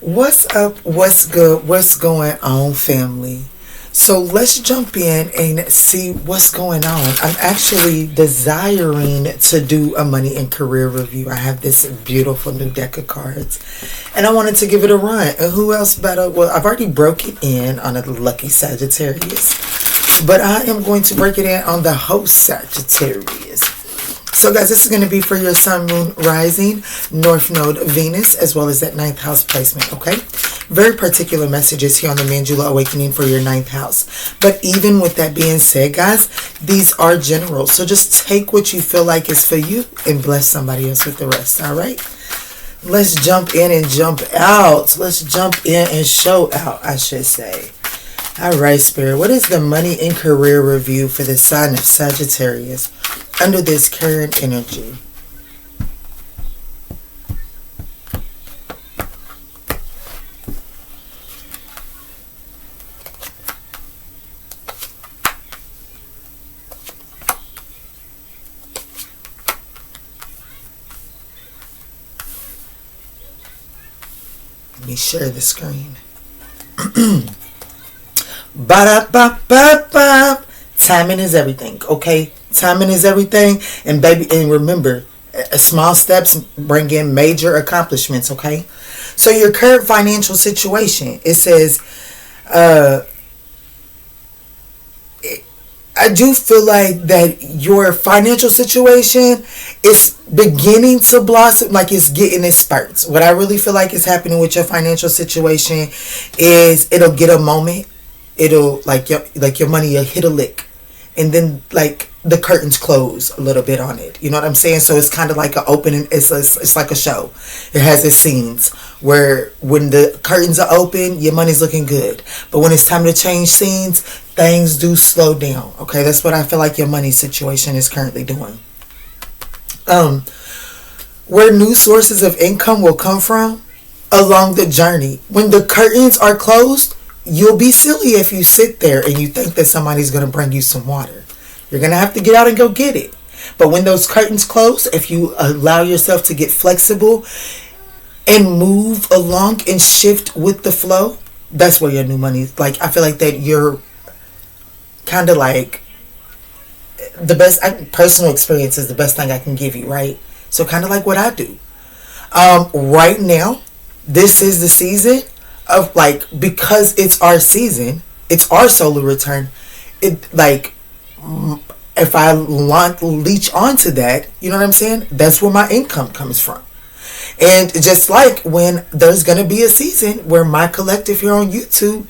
What's up? What's good? What's going on, family? So let's jump in and see what's going on. I'm actually desiring to do a money and career review. I have this beautiful new deck of cards and I wanted to give it a run. And who else better? Well, I've already broke it in on a lucky Sagittarius, but I am going to break it in on the host Sagittarius. So guys, this is going to be for your sun, moon, rising, north node, Venus, as well as that ninth house placement, okay? Very particular messages here on the Manjula Awakening for your ninth house. But even with that being said, guys, these are general. So just take what you feel like is for you and bless somebody else with the rest, all right? Let's jump in and jump out. Let's jump in and show out, I should say. All right, Spirit, what is the money and career review for the sign of Sagittarius under this current energy? Let me share the screen. Ba-da-ba-ba-ba. Timing is everything, okay? Timing is everything. And baby, and remember, small steps bring in major accomplishments, okay? So your current financial situation, it says, I do feel like that your financial situation is beginning to blossom, like it's getting its spurts. What I really feel like is happening with your financial situation is it'll get a moment. It'll like your money will hit a lick, and then like the curtains close a little bit on it. You know what I'm saying? So it's kind of like an opening. It's like a show. It has its scenes where when the curtains are open, your money's looking good, but when it's time to change scenes, things do slow down. Okay, that's what I feel like your money situation is currently doing. Where new sources of income will come from along the journey. When the curtains are closed, you'll be silly if you sit there and you think that somebody's going to bring you some water. You're going to have to get out and go get it. But when those curtains close, if you allow yourself to get flexible and move along and shift with the flow, that's where your new money, like I feel like that you're kind of like the best. Personal experience is the best thing I can give you, right? So kind of like what I do. Right now, this is the season of like, because it's our season, it's our solar return. It like, if I leech onto that, you know what I'm saying? That's where my income comes from. And just like when there's going to be a season where my collective here on YouTube,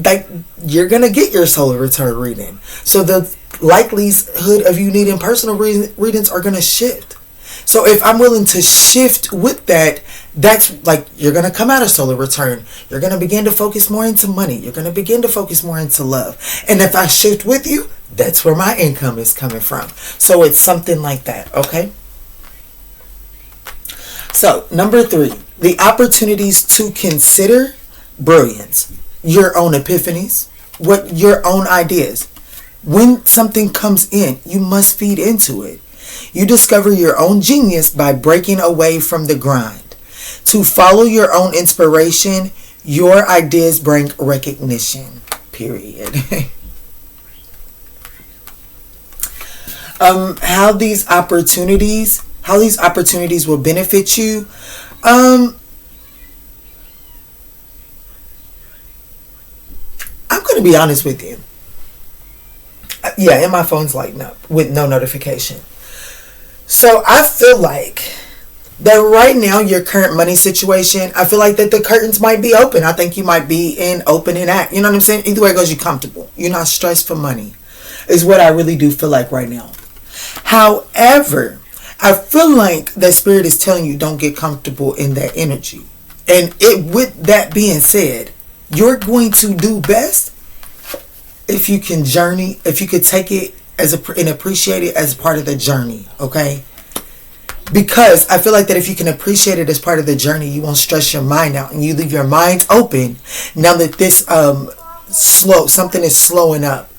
like you're going to get your solar return reading. So the likelihood of you needing personal readings are going to shift. So if I'm willing to shift with that, that's like you're going to come out of solar return. You're going to begin to focus more into money. You're going to begin to focus more into love. And if I shift with you, that's where my income is coming from. So it's something like that, okay? So, number 3, the opportunities to consider brilliance, your own epiphanies, what your own ideas. When something comes in, you must feed into it. You discover your own genius by breaking away from the grind. To follow your own inspiration, your ideas bring recognition, period. How these opportunities will benefit you. I'm going to be honest with you. Yeah, and my phone's lighting up with no notification. So I feel like that right now, your current money situation, I feel like that the curtains might be open. I think you might be in open and act. You know what I'm saying? Either way it goes, you're comfortable. You're not stressed for money. Is what I really do feel like right now. However, I feel like that spirit is telling you don't get comfortable in that energy. And with that being said, you're going to do best if you can journey, if you could take it and appreciate it as part of the journey, okay? Because I feel like that if you can appreciate it as part of the journey, you won't stress your mind out and you leave your mind open now that this something is slowing up.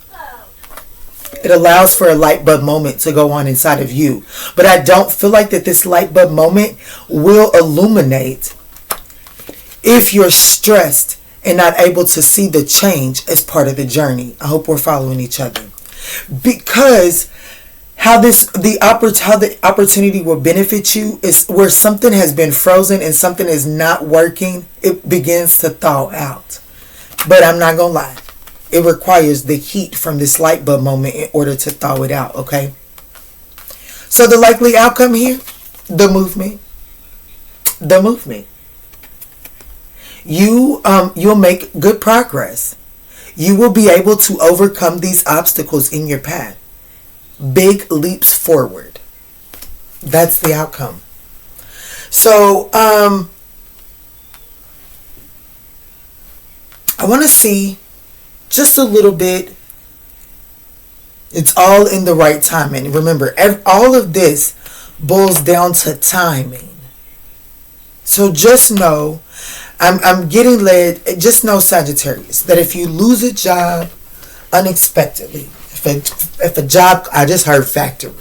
It allows for a light bulb moment to go on inside of you. But I don't feel like that this light bulb moment will illuminate if you're stressed and not able to see the change as part of the journey. I hope we're following each other. Because how the opportunity will benefit you is where something has been frozen and something is not working, it begins to thaw out. But I'm not going to lie. It requires the heat from this light bulb moment in order to thaw it out, okay? So the likely outcome here, the movement. The movement. You'll make good progress. You will be able to overcome these obstacles in your path. Big leaps forward. That's the outcome. So, I want to see just a little bit. It's all in the right timing. Remember, all of this boils down to timing. So just know, I'm getting led, just know, Sagittarius, that if you lose a job unexpectedly, if a job, I just heard factory,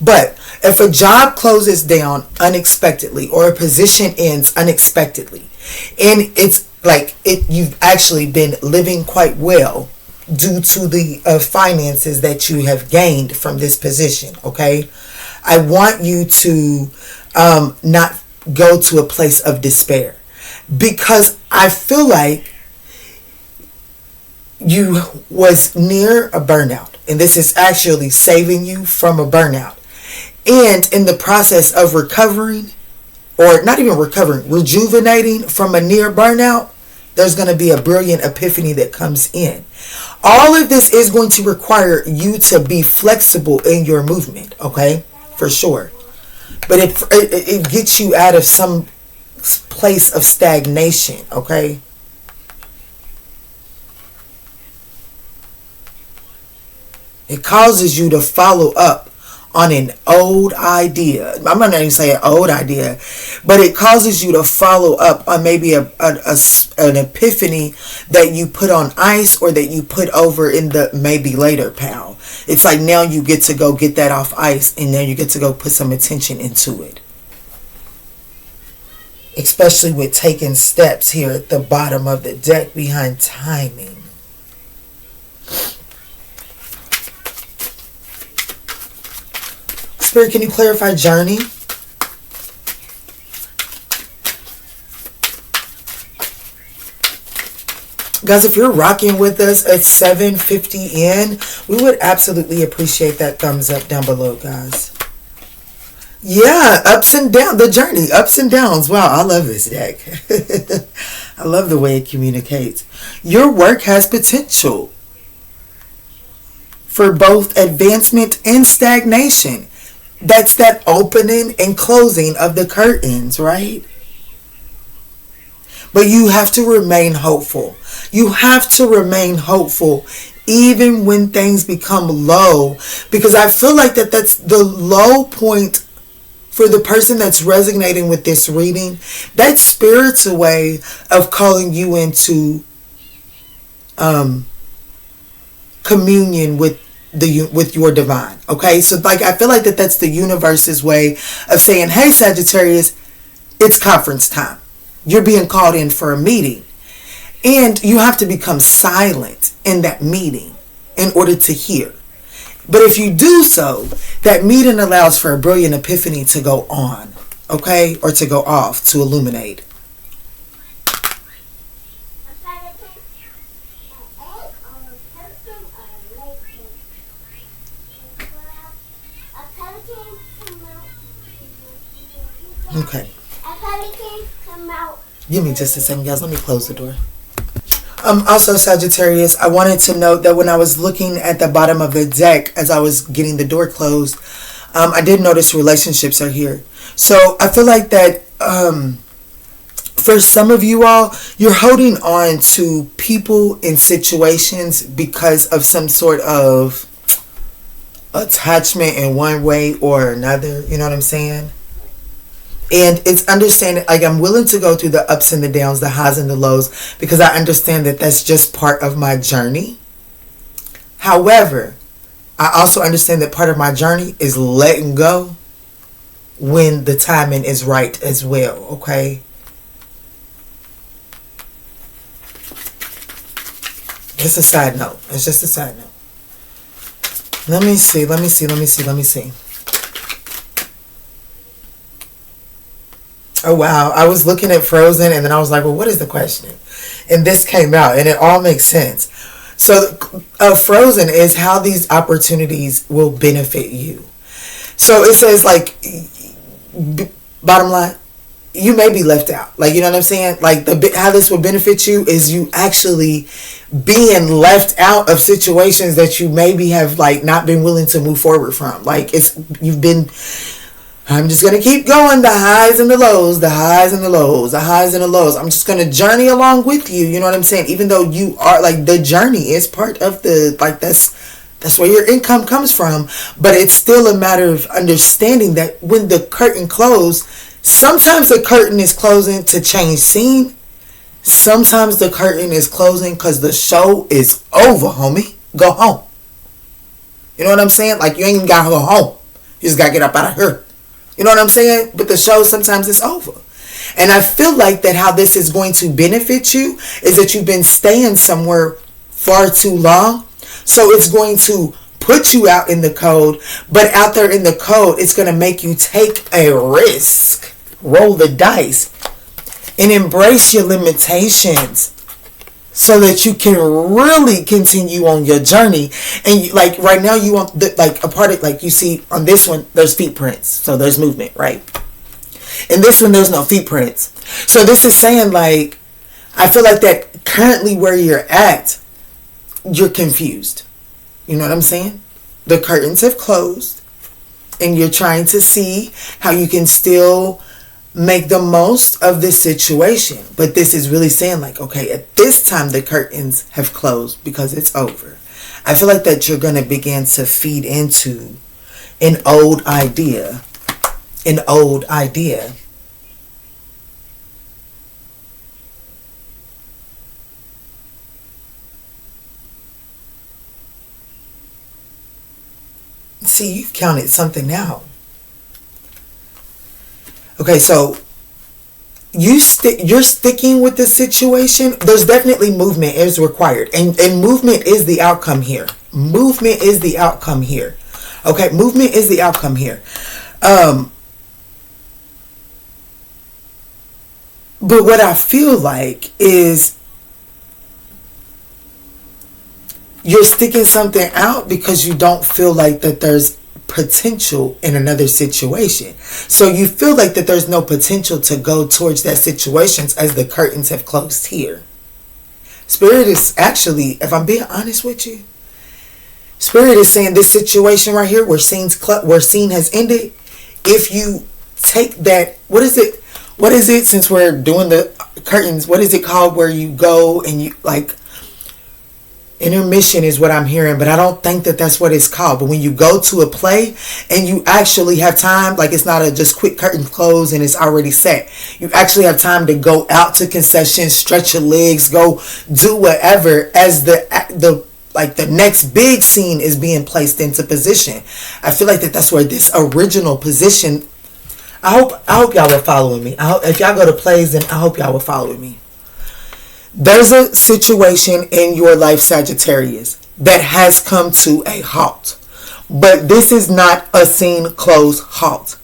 but if a job closes down unexpectedly or a position ends unexpectedly, and it's like you've actually been living quite well due to the finances that you have gained from this position, okay? I want you to not go to a place of despair, because I feel like you was near a burnout, and this is actually saving you from a burnout. And in the process of recovering, or not even recovering, rejuvenating from a near burnout, there's going to be a brilliant epiphany that comes in. All of this is going to require you to be flexible in your movement, okay? For sure. But it gets you out of some place of stagnation, okay? It causes you to follow up on an old idea. I'm not even saying an old idea, but it causes you to follow up on maybe an epiphany that you put on ice or that you put over in the maybe later pal. It's like now you get to go get that off ice, and now you get to go put some attention into it. Especially with taking steps here at the bottom of the deck behind timing. Spirit, can you clarify journey? Guys, if you're rocking with us at 7:50 in, we would absolutely appreciate that thumbs up down below, guys. Yeah, ups and downs, the journey, ups and downs. Wow, I love this deck. I love the way it communicates. Your work has potential for both advancement and stagnation. That's that opening and closing of the curtains, right? But you have to remain hopeful. You have to remain hopeful even when things become low. Because I feel like that's the low point for the person that's resonating with this reading. That's Spirit's way of calling you into communion with your divine. Okay, so like I feel like that's the universe's way of saying, hey Sagittarius, it's conference time. You're being called in for a meeting, and you have to become silent in that meeting in order to hear. But if you do so, that meeting allows for a brilliant epiphany to go on, okay, or to go off, to illuminate. Okay. Give me just a second, guys. Let me close the door. Also, Sagittarius, I wanted to note that when I was looking at the bottom of the deck as I was getting the door closed, I did notice relationships are here. So I feel like that for some of you all, you're holding on to people in situations because of some sort of attachment in one way or another. You know what I'm saying? And it's understanding, like, I'm willing to go through the ups and the downs, the highs and the lows, because I understand that that's just part of my journey. However, I also understand that part of my journey is letting go when the timing is right as well, okay? It's a side note. It's just a side note. Let me see. Oh, wow. I was looking at Frozen and then I was like, well, what is the question? And this came out and it all makes sense. So Frozen is how these opportunities will benefit you. So it says, like, bottom line, you may be left out. Like, you know what I'm saying? Like, how this will benefit you is you actually being left out of situations that you maybe have, like, not been willing to move forward from. Like, I'm just going to keep going, the highs and the lows, the highs and the lows, the highs and the lows. I'm just going to journey along with you. You know what I'm saying? Even though you are, like, the journey is part of the, like, that's where your income comes from. But it's still a matter of understanding that when the curtain closed, sometimes the curtain is closing to change scene. Sometimes the curtain is closing because the show is over, homie. Go home. You know what I'm saying? Like, you ain't even got to go home. You just got to get up out of here. You know what I'm saying? But the show sometimes is over. And I feel like that how this is going to benefit you is that you've been staying somewhere far too long. So it's going to put you out in the cold. But out there in the cold, it's going to make you take a risk. Roll the dice. And embrace your limitations. So that you can really continue on your journey. And like right now you want like a part of, like you see on this one, there's feet prints. So there's movement, right? In this one, there's no feet prints. So this is saying, like, I feel like that currently where you're at, you're confused. You know what I'm saying? The curtains have closed and you're trying to see how you can still make the most of this situation. But this is really saying, like, okay, at this time the curtains have closed because it's over. I feel like that you're going to begin to feed into an old idea. See, you've counted something out. Okay, so you're sticking with the situation. There's definitely movement is required. And movement is the outcome here. Movement is the outcome here. Okay, movement is the outcome here. But what I feel like is you're sticking something out because you don't feel like that there's potential in another situation. So you feel like that there's no potential to go towards that situation as the curtains have closed here. Spirit is actually, if I'm being honest with you, Spirit is saying this situation right here where scene has ended, if you take that, what is it since we're doing the curtains, what is it called where you go and you, like, intermission is what I'm hearing, but I don't think that that's what it's called. But when you go to a play and you actually have time, like it's not a just quick curtain close and it's already set. You actually have time to go out to concessions, stretch your legs, go do whatever as the next big scene is being placed into position. I feel like that's where this original position. I hope y'all were following me. If y'all go to plays, then I hope y'all were following me. There's a situation in your life, Sagittarius, that has come to a halt. But this is not a scene close halt.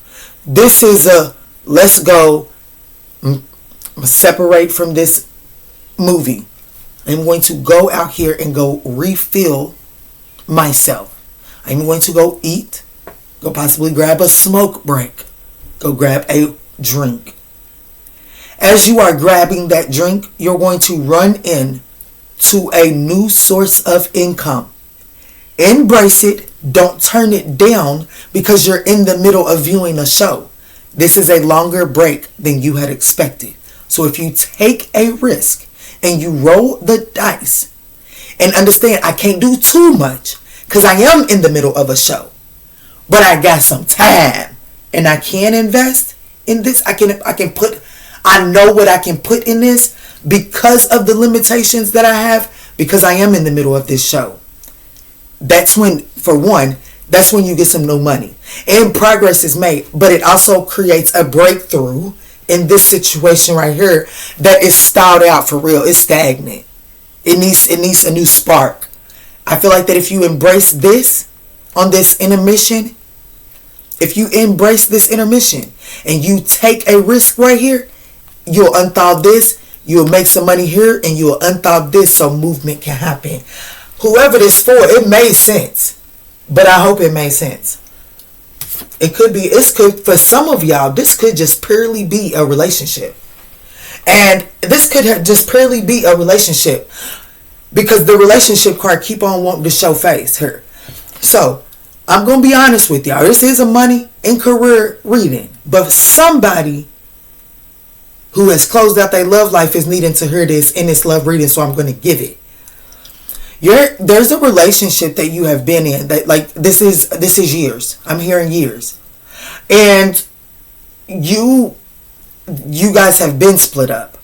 This is a let's go separate from this movie. I'm going to go out here and go refill myself. I'm going to go eat, go possibly grab a smoke break, go grab a drink. As you are grabbing that drink, you're going to run in to a new source of income. Embrace it. Don't turn it down because you're in the middle of viewing a show. This is a longer break than you had expected. So if you take a risk and you roll the dice and understand I can't do too much because I am in the middle of a show, but I got some time and I can invest in this. I know what I can put in this because of the limitations that I have, because I am in the middle of this show. That's when, for one, that's when you get some new money and progress is made, but it also creates a breakthrough in this situation right here that is stalled out for real. It's stagnant. It needs a new spark. I feel like that if you embrace this on this intermission, if you embrace this intermission and you take a risk right here, you'll unthaw this, you'll make some money here, and you'll unthaw this so movement can happen. Whoever this for, it made sense. But I hope it made sense. For some of y'all, this could just purely be a relationship. And this could just purely be a relationship. Because the relationship card keep on wanting to show face here. So, I'm going to be honest with y'all. This is a money and career reading. But somebody who has closed out their love life is needing to hear this in this love reading. So I'm going to give it. There's a relationship that you have been in that, like, this is years. I'm hearing years. And you guys have been split up.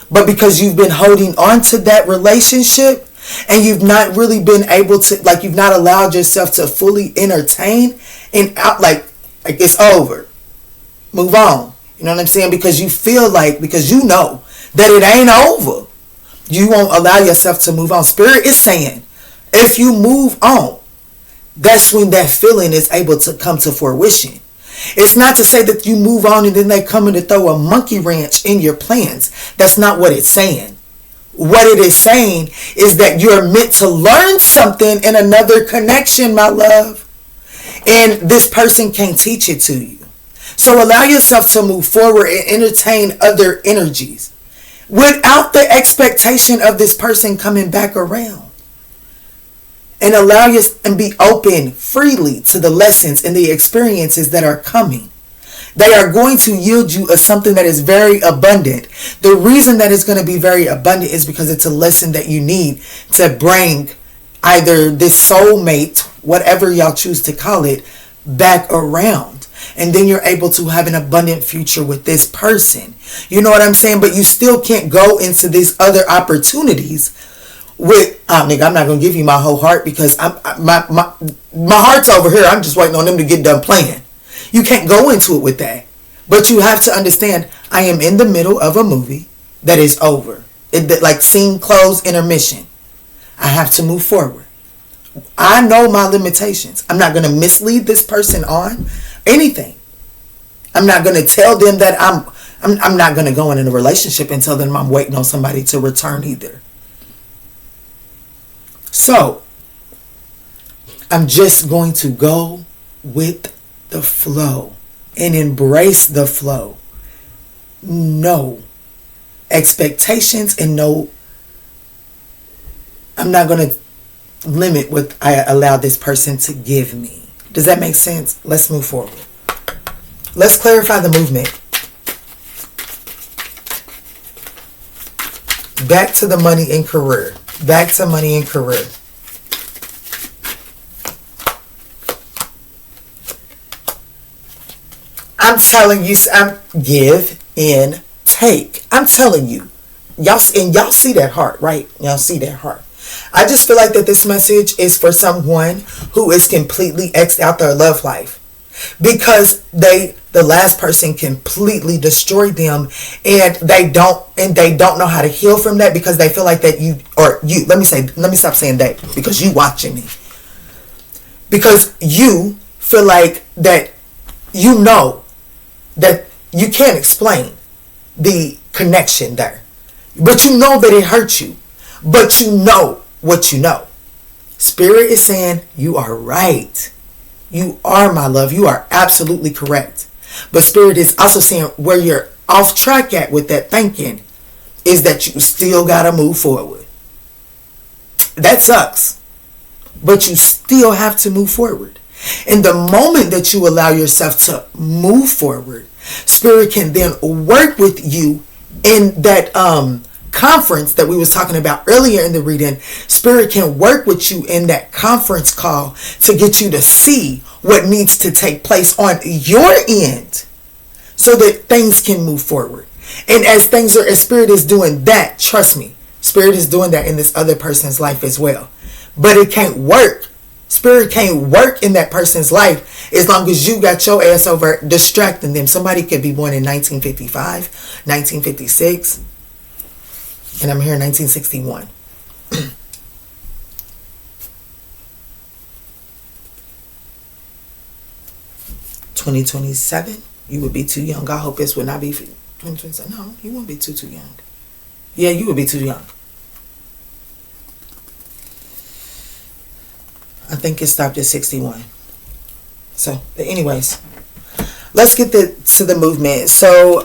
But because you've been holding on to that relationship and you've not really been able to, like, you've not allowed yourself to fully entertain and out, like it's over. Move on. You know what I'm saying? Because you feel like, because you know that it ain't over. You won't allow yourself to move on. Spirit is saying, if you move on, that's when that feeling is able to come to fruition. It's not to say that you move on and then they come in to throw a monkey wrench in your plans. That's not what it's saying. What it is saying is that you're meant to learn something in another connection, my love. And this person can't teach it to you. So allow yourself to move forward and entertain other energies without the expectation of this person coming back around. And and be open freely to the lessons and the experiences that are coming. They are going to yield you something that is very abundant. The reason that it's going to be very abundant is because it's a lesson that you need to bring either this soulmate, whatever y'all choose to call it, back around. And then you're able to have an abundant future with this person. You know what I'm saying? But you still can't go into these other opportunities with, nigga, I'm not going to give you my whole heart because my heart's over here. I'm just waiting on them to get done playing. You can't go into it with that. But you have to understand, I am in the middle of a movie that is over. Like scene closed, intermission. I have to move forward. I know my limitations. I'm not going to mislead this person on anything. I'm not going to tell them that I'm not going to go in a relationship and tell them I'm waiting on somebody to return either. So, I'm just going to go with the flow and embrace the flow. No expectations and I'm not going to limit what I allow this person to give me. Does that make sense? Let's move forward. Let's clarify the movement. Back to the money and career. Back to money and career. I'm telling you, give and take. I'm telling you. Y'all see that heart, right? Y'all see that heart. I just feel like that this message is for someone who is completely X'd out their love life. Because the last person completely destroyed them and they don't know how to heal from that because they feel like that let me stop saying that because you watching me. Because you feel like that you know that you can't explain the connection there. But you know that it hurt you. But you know what you know. Spirit is saying you are right. You are, my love. You are absolutely correct. But Spirit is also saying where you're off track at with that thinking is that you still got to move forward. That sucks. But you still have to move forward. And the moment that you allow yourself to move forward, Spirit can then work with you in that conference that we was talking about earlier in the reading. Spirit can work with you in that conference call to get you to see what needs to take place on your end so that things can move forward. And as Spirit is doing that, trust me, Spirit is doing that in this other person's life as well. But it can't work. Spirit can't work in that person's life as long as you got your ass over distracting them. Somebody could be born in 1955, 1956, and I'm here in 1961. 2027. You would be too young. I hope this would not be 2027. No, you wouldn't be too young. Yeah, you would be too young. I think it stopped at 61. So, but anyways, let's get to the movement. So,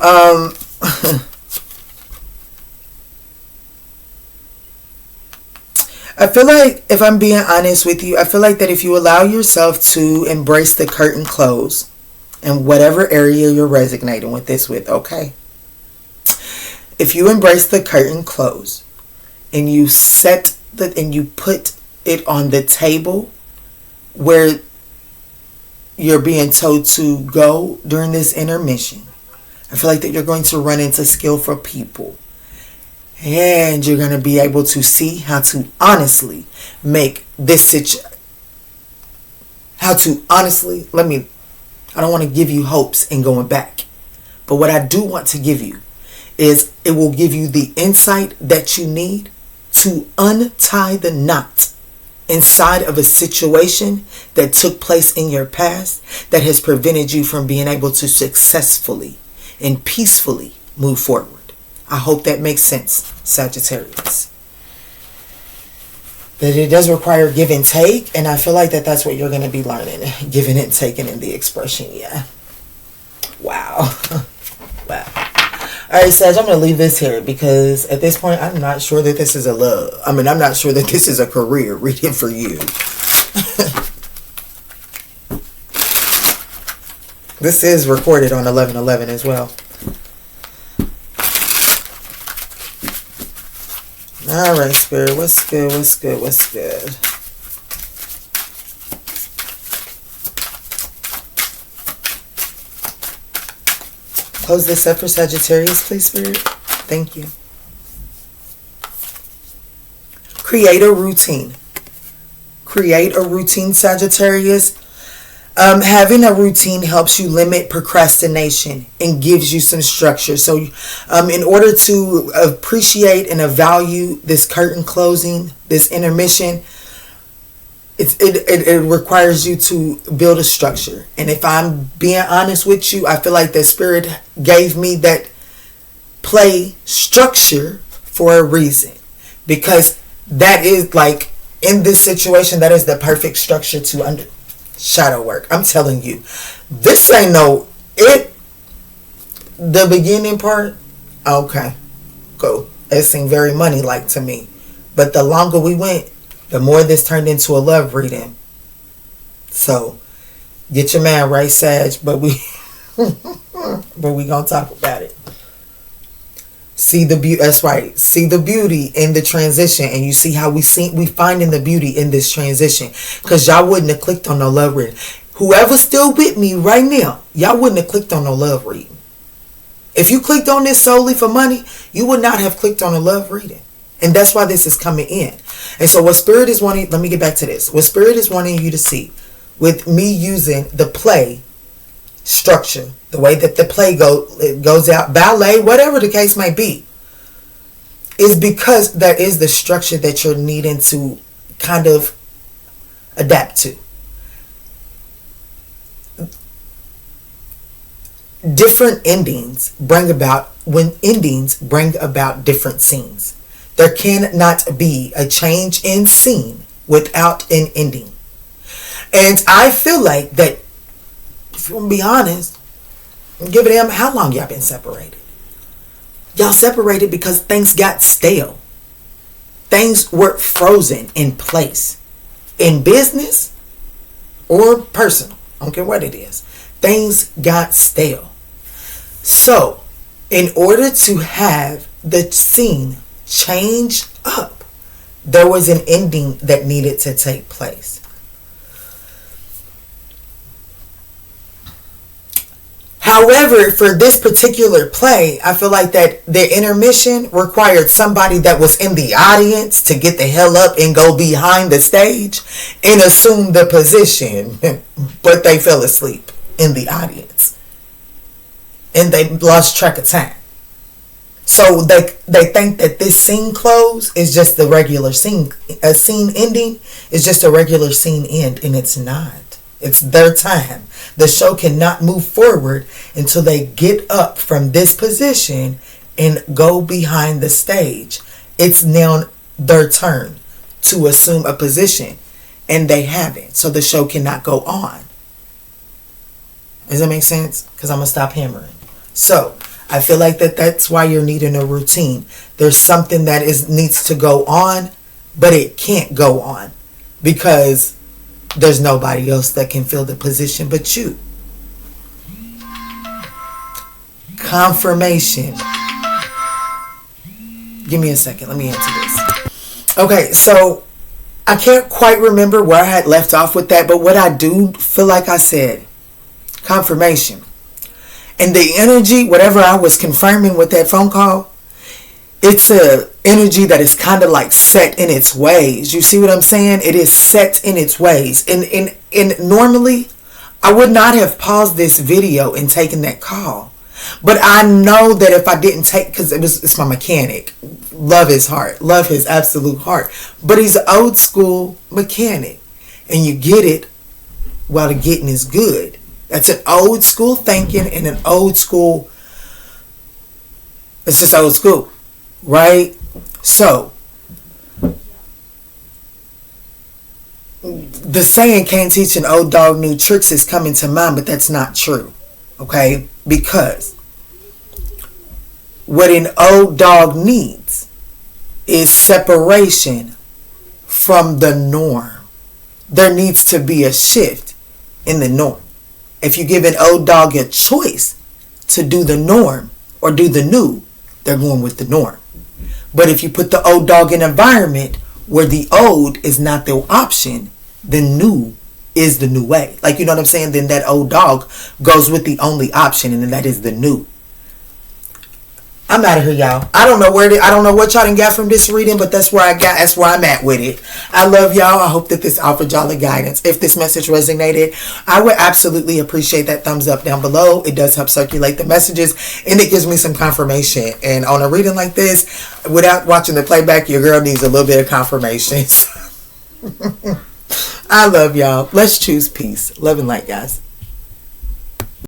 I feel like, if I'm being honest with you, I feel like that if you allow yourself to embrace the curtain close in whatever area you're resonating with this with, okay? If you embrace the curtain close and you and you put it on the table where you're being told to go during this intermission, I feel like that you're going to run into skillful people. And you're going to be able to see how to honestly make this situation. I don't want to give you hopes in going back. But what I do want to give you is it will give you the insight that you need to untie the knot inside of a situation that took place in your past that has prevented you from being able to successfully and peacefully move forward. I hope that makes sense, Sagittarius. That it does require give and take, and I feel like that's what you're going to be learning. Giving and taking in the expression, yeah. Wow. Wow. All right, Sag, I'm going to leave this here because at this point, I'm not sure that this is I'm not sure that this is a career reading for you. This is recorded on 11/11 as well. All right, Spirit, what's good? Close this up for Sagittarius, please, Spirit. Thank you. Create a routine. Create a routine, Sagittarius. Having a routine helps you limit procrastination and gives you some structure. So in order to appreciate and value this curtain closing, this intermission, it requires you to build a structure. And if I'm being honest with you, I feel like the Spirit gave me that play structure for a reason. Because that is like, in this situation, that is the perfect structure to shadow work. I'm telling you, this ain't the beginning part, okay, cool. It seemed very money-like to me. But the longer we went, the more this turned into a love reading. So, get your man right, Sag, but we gonna talk about it. See the beauty. That's right. See the beauty in the transition, and you see how we finding the beauty in this transition. Cause y'all wouldn't have clicked on no love reading. Whoever's still with me right now, y'all wouldn't have clicked on no love reading. If you clicked on this solely for money, you would not have clicked on a love reading, and that's why this is coming in. And so, what Spirit is wanting. Let me get back to this. What Spirit is wanting you to see, with me using the play structure, the way that the play goes out, ballet, whatever the case may be, is because that is the structure that you're needing to kind of adapt to. Different endings bring about different scenes. There cannot be a change in scene without an ending. And I feel like that, if you want to be honest, give a damn how long y'all been separated. Y'all separated because things got stale. Things were frozen in place. In business or personal, I don't care what it is. Things got stale. So, in order to have the scene change up, there was an ending that needed to take place. However, for this particular play, I feel like that the intermission required somebody that was in the audience to get the hell up and go behind the stage and assume the position, but they fell asleep in the audience and they lost track of time. So they think that this scene close is just the regular scene. A scene ending is just a regular scene end, and it's not. It's their time. The show cannot move forward until they get up from this position and go behind the stage. It's now their turn to assume a position, and they haven't. So the show cannot go on. Does that make sense? Because I'm going to stop hammering. So I feel like that's why you're needing a routine. There's something that needs to go on, but it can't go on because there's nobody else that can fill the position but you. Confirmation. Give me a second. Let me answer this. Okay, so I can't quite remember where I had left off with that, but what I do feel like I said, confirmation. And the energy, whatever I was confirming with that phone call, it's a energy that is kind of like set in its ways. You see what I'm saying? It is set in its ways. And normally, I would not have paused this video and taken that call. But I know that if I didn't take, because it's my mechanic. Love his heart. Love his absolute heart. But he's an old school mechanic. And you get it while the getting is good. That's an old school thinking and an old school, it's just old school, right? So, the saying, can't teach an old dog new tricks, is coming to mind, but that's not true, okay? Because what an old dog needs is separation from the norm. There needs to be a shift in the norm. If you give an old dog a choice to do the norm or do the new, they're going with the norm. But if you put the old dog in an environment where the old is not the option, then new is the new way. Like, you know what I'm saying? Then that old dog goes with the only option, and then that is the new. I'm out of here, y'all. I don't know what y'all done got from this reading, but that's where I'm at with it. I love y'all. I hope that this offered y'all the guidance. If this message resonated, I would absolutely appreciate that thumbs up down below. It does help circulate the messages, and it gives me some confirmation. And on a reading like this, without watching the playback, your girl needs a little bit of confirmation. I love y'all. Let's choose peace. Love and light, guys.